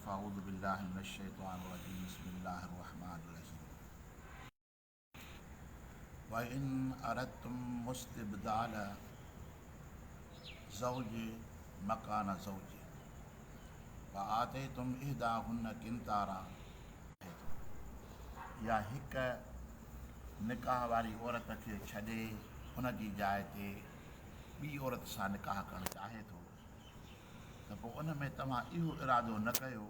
फ़अऊज़ु बिल्लाहि मिनश्शैतानिर्रजीम बिस्मिल्लाहिर्रहमानिर्रहीम व इन अरदतुम मुस्तब्दाल ज़ौज मकान ज़ौज व आतैतुम इहदाहुन्न किंतारा। या हिक निकाह वारी औरत खे छॾे उन जी जाइ ते ॿी औरत सां निकाह करणु चाहे थो त पोइ उन में तव्हां इहो इरादो न कयो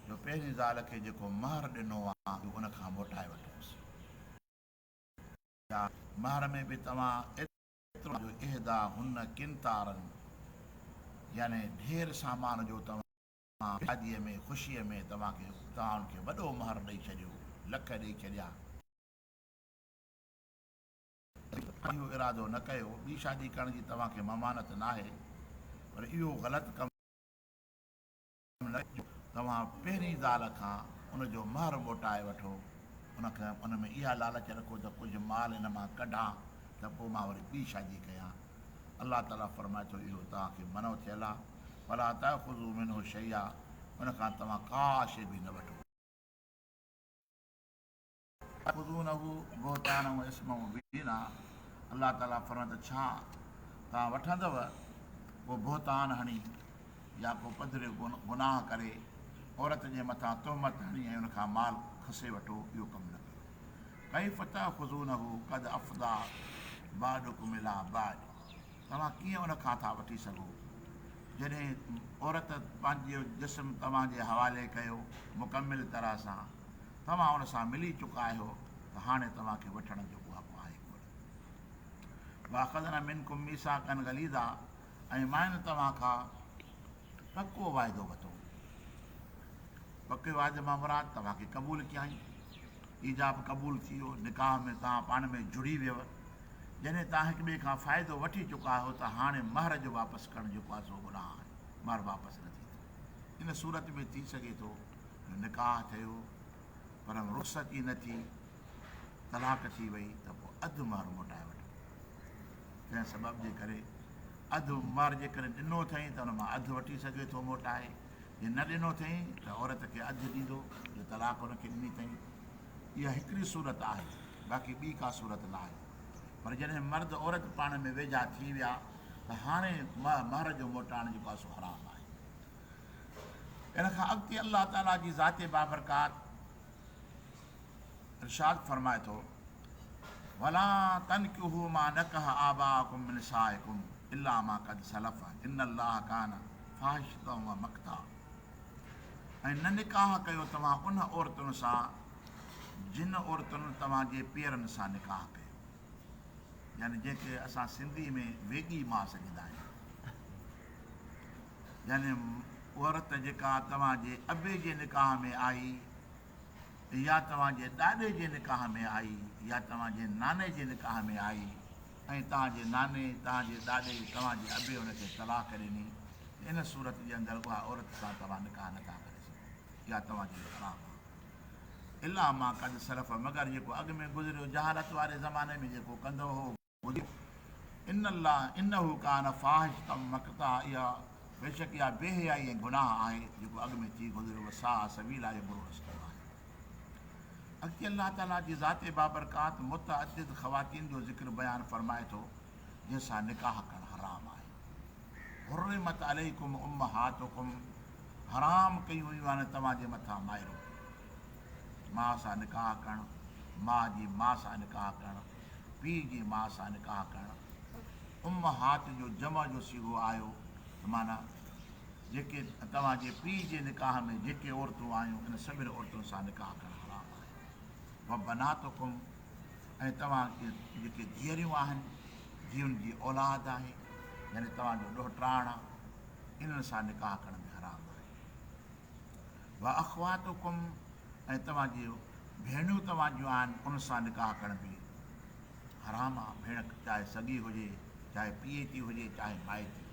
जो पहिरीं ज़ाल खे जेको महर ॾिनो आहे उन खां मोटाए वठोसि। या महर में बि तव्हां एतिरो इहदा हुन किंतारनि यानी ढेर सामान जो तव्हां शादीअ में ख़ुशीअ में तव्हां उनखे वॾो महर ॾेई छॾियो, लख ॾेई छॾिया। इहो इरादो न कयो। ॿी शादी करण जी तव्हांखे ममानत न आहे, पर इहो ग़लति कमु न कयो। तव्हां पहिरीं ज़ाल खां उनजो महर मोटाए वठो, उन में इहा लालच रखो त कुझु माल इन मां कढां त पोइ मां वरी ॿी शादी कयां। अलाह ताला फरमाए थो इहो तव्हांखे मनो थियल आहे। भला ताख़ुज़ू मिन्हु शैया, उन खां तव्हां का शइ बि न वठो। ताख़ुज़ूनहु बुहतानन व इस्मन मुबीना। अलाह ताला फरमाए थो छा तव्हां वठंदव को बुहतान हणी या को पधरियो गुनाह करे औरत जे मथां तोहमत हणी ऐं उनखां माल खसे वठो, इहो कमु न कयो। कैफ़ ताख़ुज़ूनहु क़द अफ़दा बादुकुम इला बाद। तव्हां कीअं उन खां था वठी सघो जॾहिं औरत पंहिंजो जिस्म तव्हांजे हवाले कयो मुकमिल तरह सां, तव्हां उन सां मिली चुका आहियो त हाणे तव्हांखे वठण जो हक़ आहे कोन। वाख़ज़ना मिनकुम मीसाक़न गलीज़ा, ऐं माइन तव्हां खां पको वाइदो वरितो। पके वाइदे मां मुराद तव्हांखे क़बूल कयईं, ईजाब क़बूल थी वियो, निकाह में तव्हां पाण में जुड़ी वियव। जॾहिं तव्हां हिक ॿिए खां फ़ाइदो वठी चुका आहियो त हाणे महर जो वापसि करणु जेको आहे सो गुनाह आहे, महर वापसि न थी थिए। इन सूरत में थी सघे थो निकाह थियो पर रुख़्सत ई न थी, तलाक थी वई त पोइ अधु महर मोटाए वठो। कंहिं सबब जे करे अधु महर जेकॾहिं ॾिनो अथई त उन मां अधु वठी सघे थो मोटाए, जे न ॾिनो अथई त औरत खे अधु ॾींदो, जो तलाक हुनखे ॾिनी अथई। इहा हिकिड़ी सूरत आहे, बाक़ी ॿी का सूरत न आहे। पर जॾहिं मर्द औरत पाण में वेझा थी विया त हाणे महर जो मोटाइण जेको आहे सो हराम आहे। इन खां अॻिते अलाह ताला जी ज़ाते बाबरकात इरशाद फरमाए थो, वला तनकिहू मा नकह आबाकुम मिन निसाइकुम इल्ला मा क़द सलफ़ इन्नल्लाह कान फ़ाहिशतम व मक़ता। ऐं न निकाह कयो तव्हां उन औरतुनि सां जिन औरतुनि तव्हांजे पेरनि सां निकाह कयो, यानी जंहिंखे असां सिंधी में वेगी मां सॾींदा आहियूं। यानी औरत जेका तव्हांजे अबे जे निकाह में आई, या तव्हांजे ॾाॾे जे निकाह में आई, या तव्हांजे नाने जे निकाह में आई, ऐं तव्हांजे नाने तव्हांजे ॾाॾे तव्हांजे अबे हुनखे तलाक ॾिनी, इन सूरत जे अंदरि उहा औरत सां तव्हां निकाह नथा करे सघो, या तव्हांजे हराम आहे। इला मां कद सलफ़, मगर जेको अॻु में गुज़रियो जहालत वारे ज़माने में जेको कंदो हो इन्नहू कान फ़ाहिशतम मक़ता। इहा बेशक इहा बेहयाई ऐं गुनाह आहे जेको अॻु में थी गुज़रियो। सा सबीला जो बुरो रस्तो आहे। अॻिते अलाह ताला जी ज़ाते बाबरकात मुतअद्दिद ख़वातीन जो ज़िक्र बयानु फरमाए थो जंहिंसां निकाह करणु हराम आहे। हुर्रिमत अलैकुम उम्महातुकुम, हराम कई हुयूं आहिनि तव्हांजे मथां माइरूं। माउ सां निकाह करणु, माउ जी माउ सां निकाह करणु, पीउ जी माउ सां निकाह करणु। उम्महात जो जमा जो सीगो आयो त माना जेके तव्हांजे पीउ जे निकाह में जेके औरतूं आहियूं इन सभिनी औरतुनि सां निकाह करणु हराम आहे। व बनातुकुम, ऐं तव्हांखे जेके धीअरियूं आहिनि, धीअरुनि जी औलाद आहे, यानी तव्हांजो ॾोहिटाण आहे, इन्हनि सां निकाह करण में हराम आहे। व अख़वातुकुम, ऐं तव्हांजी भेणियूं तव्हांजियूं आहिनि उन सां निकाह करण बि हराम आहे। भेण चाहे सॻी हुजे, चाहे पीए थी हुजे, चाहे माए थी।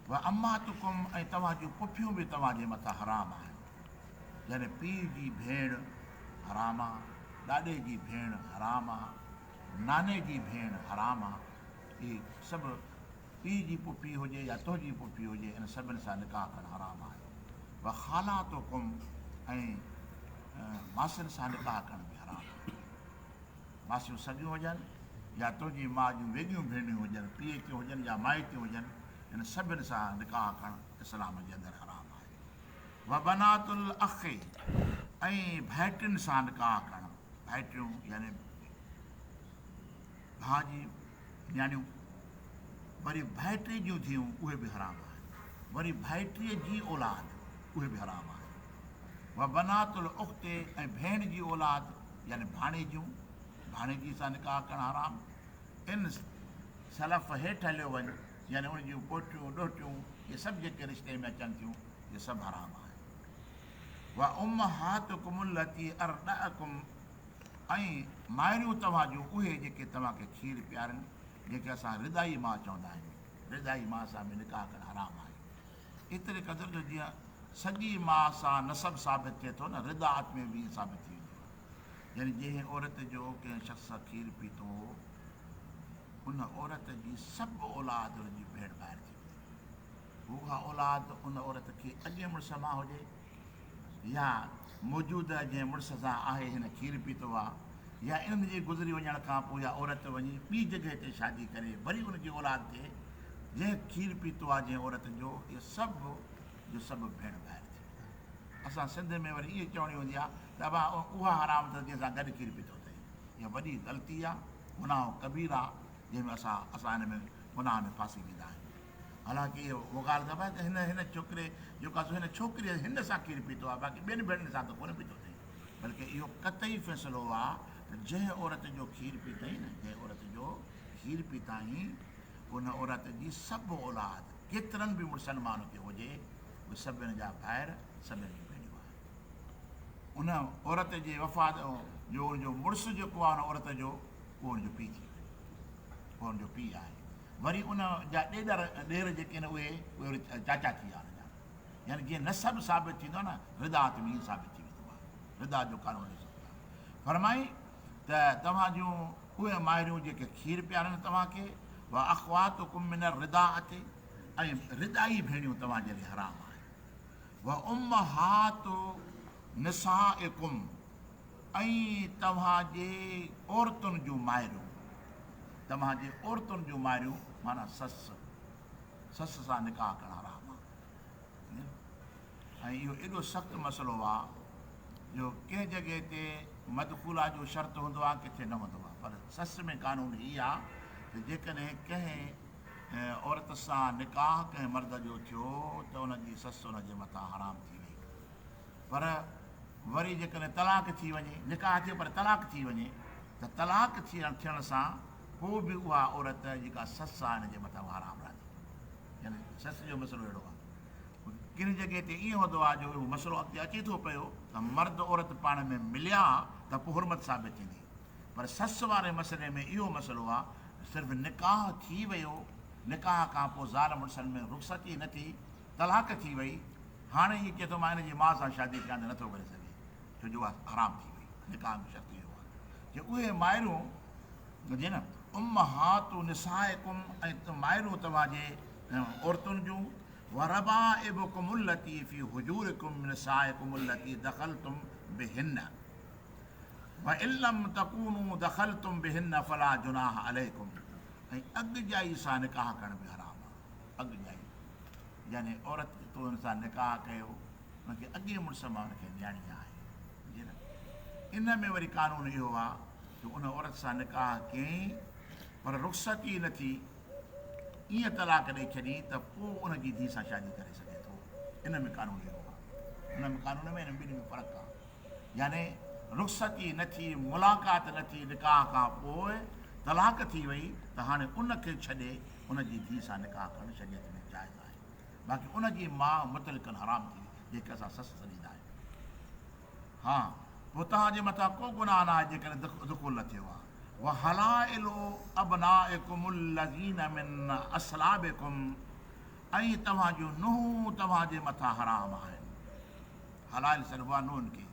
व अम्मातुकुम, ऐं तव्हांजूं पुफियूं बि तव्हांजे मथां हराम आहिनि, यानी पीउ जी भेण हराम आहे, ॾाॾे जी भेण हराम आहे, नाने जी भेण हराम आहे। इहे सभु पीउ जी पुफी हुजे या तुंहिंजी पुफी हुजे, इन सभिनि सां निकाह करणु हराम आहे। व ख़ालातुकुम ऐं मासियुनि सां निकाह करण बि हराम आहे। मासियूं सॻियूं हुजनि या तुंहिंजी माउ जूं वेॻियूं भेणियूं हुजनि, पीउ थियूं हुजनि या माइटियूं हुजनि, इन सभिनी सां निकाह करणु इस्लाम जे अंदरि हराम आहे। व बनातुल अख़ी ऐं भाइटियुनि सां निकाह करणु, भाइटियूं यानी भाउ जी न्याणियूं, वरी भाइटे जूं थियूं उहे बि हराम आहे। वरी भाइटीअ जी औलाद उहे बि हराम आहे। व बनातुल उख़्ते ऐं भेण जी औलाद यानी भाणेजियूं, भाणेजी सां निकाह करणु हराम। इन सलफ़ हेठि हलियो वञु यानी उन जूं पोटियूं ॾोहिटियूं इहे सभु जेके रिश्ते में अचनि थियूं इहे सभु हराम आहे। व उम्महातुकुम अल्लती अरदअकुम ऐं माइरियूं तव्हां जूं उहे जेके तव्हांखे खीर पीआरनि, जेके असां रिदाई माउ चवंदा आहियूं, रिदाई माउ सां बि निकाह करणु हराम आहे। एतिरे क़दुरु जो जीअं सॼी माउ सां नसब साबित थिए थो न, रिदाअत में बि साबित थी वेंदो आहे। यानी जंहिं औरत जो कंहिं शख़्स सां खीर पीतो उन औरत जी सभु औलाद हुनजी भेण ॿाहिरि थी वई। उहा औलाद उन औरत खे अॻे मुड़ुस मां हुजे या मौजूदु जंहिं मुड़ुस सां आहे हिन खीर पीतो आहे, या इन्हनि जे गुज़री वञण खां पोइ इहा औरत वञी ॿी जॻह ते शादी करे वरी उनजी औलाद थिए, जंहिं खीर पीतो आहे जंहिं औरत जो, इहे सभु जो सभु भेण ॿाहिरि थी। असां सिंध में वरी इहा चवणी हूंदी आहे त अबा उहा हराम अथसि जंहिंसां गॾु खीर पीतो अथई। इहा वॾी ग़लती आहे, गुनाह कबीर आहे, जंहिंमें असां हिन में गुनाह में फासी वेंदा आहियूं। हालांकि इहो उहा ॻाल्हि त आहे त हिन छोकिरे जेको आहे हिन छोकिरीअ हिन सां खीर पीतो आहे, बाक़ी ॿियनि भेणनि सां त कोन पीतो अथई। बल्कि इहो कतई फ़ैसिलो आहे त जंहिं औरत जो खीर पीतई न, जंहिं औरत जो खीर पीताई उन औरत जी सभु औलाद केतिरनि बि मुड़ुसनि मां उनखे हुजे, उहे सभिनि जा ॿाहिरि सभिनि जी भेणियूं आहे। उन औरत जे वफ़ात जो उनजो मुड़ुसु जेको आहे उन औरत जो, उहो उनजो पीउ थी वियो, उहो उनजो पीउ आहे। वरी उन जा ॾेर जेके आहिनि उहे वरी चाचा थी विया उनजा। यानी जीअं नसब साबित थींदो आहे न, रिदात में ईअं साबित थी वेंदो आहे। रिदात जो कानून ॾिसो फरमाई त तव्हां जूं उहे माइरियूं जेके खीर पीआरनि तव्हांखे, व अख़वातुकुम मिन रिदाअत ऐं रिदाई भेणियूं तव्हांजे लाइ हराम आहे। व उम्महातु निसाइकुम ऐं तव्हांजे औरतुनि जूं माइरियूं, तव्हांजे औरतुनि जूं माइरियूं माना ससु सां निकाह करणु हराम आहे। ऐं इहो एॾो सख़्तु मसइलो आहे जो कंहिं जॻह ते मदखूला जो शर्त हूंदो आहे, किथे न हूंदो आहे। पर ससु में कानून हीअ आहे त जेकॾहिं कंहिं औरत सां निकाह कंहिं मर्द जो थियो त उनजी ससु उनजे मथां हराम थी वई। पर वरी जेकॾहिं तलाक थी वञे, निकाह थियो पर तलाक थी वञे, त तलाक थियण सां पोइ बि उहा औरत जेका ससु आहे हिन जे मथां हराम रहंदी। यानी ससु जो मसइलो अहिड़ो आहे। किन जॻह ते ईअं हूंदो आहे जो उहो मसइलो अॻिते अचे थो पियो त मर्द औरत पाण में मिलिया त पोइ हुरमत साबित थींदी। पर ससु वारे मसइले में इहो मसइलो आहे, सिर्फ़ु निकाह थी वियो, निकाह खां पोइ ज़ाल मुड़ुसनि में रुख़्सती न थी, तलाक थी वई, हाणे हीअ चए थो मां हिन जी माउ सां शादी कयां त नथो करे सघे, छो जो उहा हराम थी वई। निकाह में शर्त इहो आहे कि उहे माइरूं हुजे न, उम्महातु निसाइकुम ऐं माइरूं तव्हांजे औरतुनि जूं, व रबाइबुकुम अल्लती फी हुजूरिकुम निसाइकुम अल्लती दख़लतुम बिहिन्न व इल्लम तकूनू दख़लतुम बिहिन्न फला जुनाह अलैकुम। ऐं अॻिजाई सां निकाह करण बि हराम आहे। अॻिजाई यानी औरत तो हुन सां निकाह कयो, हुनखे अॻे मुड़ुस मां हुनखे न्याणी आहे, सम्झे न। इन में वरी कानून इहो आहे कि उन औरत सां निकाह कयईं पर रुख़्सती न थी, ईअं तलाक ॾेई छॾी त पोइ उनजी धीउ सां शादी करे सघे थो। इन में कानून इहो आहे। इन में कानून में हिन ॿिन्ही में फ़र्क़ु आहे। यानी रुख़्सती न थी, मुलाक़ात न थी, निकाह खां पोइ तलाक थी वई त हाणे उनखे छॾे उनजी धीउ सां निकाह करणु शरीयत में जाइज़ आहे। बाक़ी उनजी माउ मुतलक़न हराम थी, जेके असां ससु सॾींदा आहियूं। हा, पोइ तव्हांजे मथां को गुनाह न आहे जेकॾहिं दुख़ुल न थियो आहे। व हलाइलु अबनाइकुम अल्लज़ीन मिन असलाबिकुम ऐं तव्हां जूं नुंहं तव्हांजे मथां हराम आहिनि। हलाइल सॾिबो आहे नुंहंनि खे,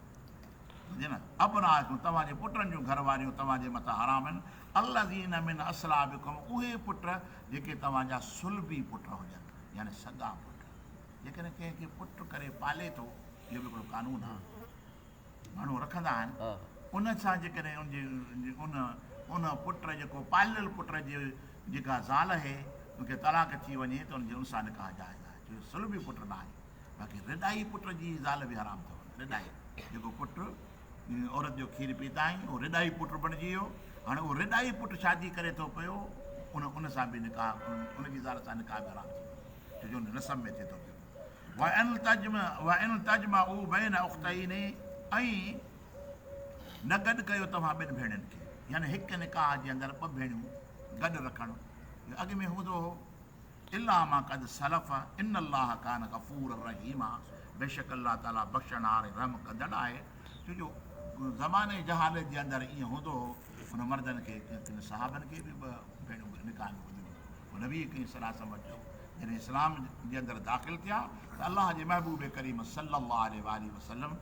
सम्झे न। अबनाइकुम तव्हांजे पुटनि जूं घरवारियूं तव्हांजे मथां हराम आहिनि। अल्लज़ीन मिन असलाबिकुम उहे पुट जेके तव्हांजा सुलभी पुट हुजनि, यानी सॻा पुट, जेकॾहिं कंहिंखे पुट करे पाले थो, इहो बि हिकिड़ो कानून आहे, माण्हू रखंदा आहिनि, उन सां जेकॾहिं उन पुट जेको पालियल पुट जी जेका ज़ाल आहे उनखे तलाक थी वञे त उनजे उन सां निकाह जाइज़ आहे, छो सुलभी पुट न आहे। बाक़ी रिडाई पुट जी ज़ाल बि हराम अथव। रिडाई जेको पुटु औरत जो खीरु पीताईं उहो रिडाई पुटु बणिजी वियो। हाणे उहो रिडाई पुटु शादी करे थो पियो, उन सां बि निकाह, उनजी ज़ाल सां निकाह बि हराम थी वियो, छो जो उन नसब में थिए थो पियो। इन तजमा उ बैन उख़्तैनी, ऐं न गॾु कयो तव्हां ॿिनि भेणनि खे, यानी हिकु निकाह जे अंदरि ॿ भेणियूं गॾु रखणु, अॻु में हूंदो हो। इल्ला मां क़द सलफ़ इन अल्लाह कान गफ़ूर रहीम, बेशक अल्लाह ताला बख़्शण वारे रहम कंदड़ आहे। छो जो ज़माने जहालत जे अंदरि ईअं हूंदो हो, हुन मर्दनि खे किन सहाबनि खे बि ॿ भेणियूं निकाह में ॿुधियूं, हुन बि कंहिं सलाह सम्झो। जॾहिं इस्लाम जे अंदरि दाख़िल थिया त अल्लाह जे महबूब करीम सल्लल्लाहु अलैहि वसल्लम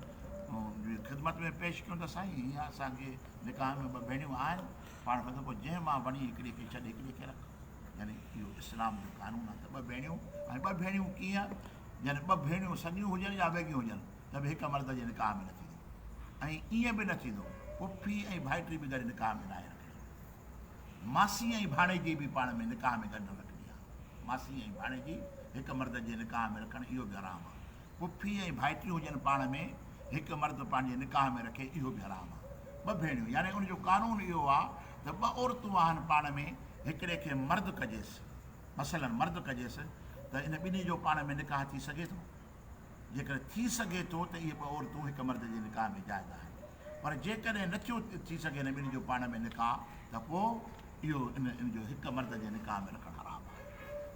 ख़िदमत में पेश कयूं त साईं हीअं असांखे निकाह में ॿ भेणियूं आहिनि, पाण खां पोइ जंहिं मां वणी हिकिड़ी खे छॾे हिकिड़ी खे रख, यानी इहो इस्लाम जो कानून आहे। त ॿ भेणियूं, ऐं ॿ भेणियूं कीअं, यानी ॿ भेणियूं सॻियूं हुजनि या वेगियूं हुजनि, त बि हिकु मर्द जे निकाह में न थींदी। ऐं ईअं बि न थींदो पुफी ऐं भाइटी बि गॾु निकाह में न आहे रखणी, मासी ऐं भाणेजी बि पाण में निकाह में गॾु न रखणी आहे। मासी ऐं भाणेजी हिकु मर्द जे निकाह में रखणु इहो बि हराम आहे। पुफी ऐं भाइटियूं हुजनि पाण में, हिकु मर्द पंहिंजे निकाह में रखे, इहो बि हराम आहे। ॿ भेणियूं, यानी उनजो कानून इहो आहे त ॿ औरतूं आहिनि पाण में, हिकिड़े खे मर्द कजेसि, मसलन मर्द कजेसि, त इन ॿिन्ही जो पाण में निकाह थी सघे थो। जेकर थी सघे थो त इहे ॿ औरतूं हिकु मर्द जे निकाह में जाइज़ आहिनि, पर जेकॾहिं नथियो थी सघे न ॿिन्ही जो पाण में निकाह, त पोइ इहो इन जो हिकु मर्द जे निकाह में रखणु हराम आहे।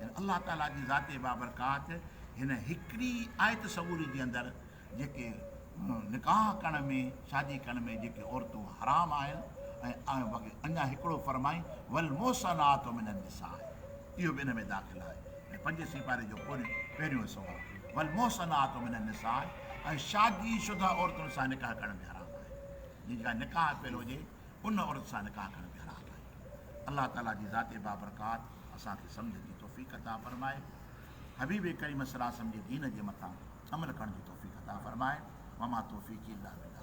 यानी अल्लाह ताला जी ज़ाते बाबरकात हिन हिकिड़ी आयत सबूरी जे अंदरि जेके निकाह करण में, शादी करण में जेके औरतूं हराम आहिनि, ऐं बाक़ी अञा हिकिड़ो फरमाई वल मोहसनात मिनन निसा, इहो बि हिन में दाख़िल आहे। ऐं 5 सिपारे जो पहिरियों हिसो आहे वल मोहसनात मिनन निसा, ऐं शादी शुदा औरतुनि सां निकाह करण में हराम आहे। जंहिंजा निकाह पियल हुजे उन औरत सां निकाह करण में हराम आहे। अल्लाह ताला जी ज़ाते बाबरकात असांखे सम्झ जी तौफ़ीक़ अता फरमाए, हबीब करीम सल्लल्लाहु अलैहि वसल्लम जे दीन जे मथां अमल करण जी तौफ़ीक़ अता फरमाए। वमा तौफ़ीक़ी इल्ला बिल्लाह।